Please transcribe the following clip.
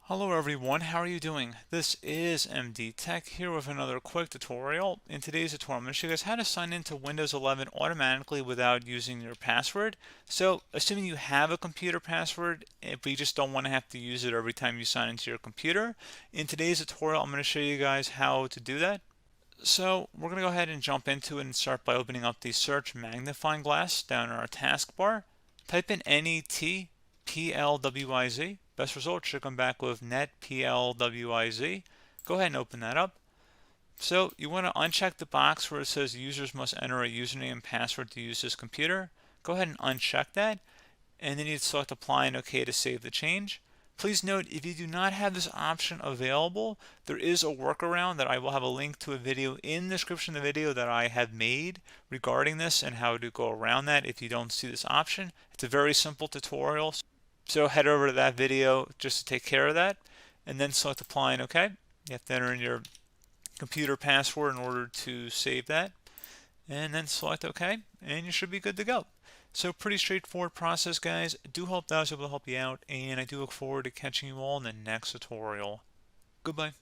Hello everyone, how are you doing? This is MD Tech here with another quick tutorial. In today's tutorial, I'm going to show you guys how to sign into Windows 11 automatically without using your password. So, assuming you have a computer password, but you just don't want to have to use it every time you sign into your computer, in today's tutorial, I'm going to show you guys how to do that. So, we're going to go ahead and jump into it and start by opening up the search magnifying glass down in our taskbar. Type in NET PLWIZ. Best result should come back with net PLWIZ. Go ahead and open that up. So you want to uncheck the box where it says users must enter a username and password to use this computer. Go ahead and uncheck that, and then you select apply and OK to save the change. Please note, if you do not have this option available, there is a workaround that I will have a link to a video in the description of the video that I have made regarding this and how to go around that if you don't see this option. It's a very simple tutorial. So head over to that video just to take care of that, and then select apply and OK. You have to enter in your computer password in order to save that, and then select OK, and you should be good to go. So pretty straightforward process, guys. I do hope that was able to help you out, and I do look forward to catching you all in the next tutorial. Goodbye.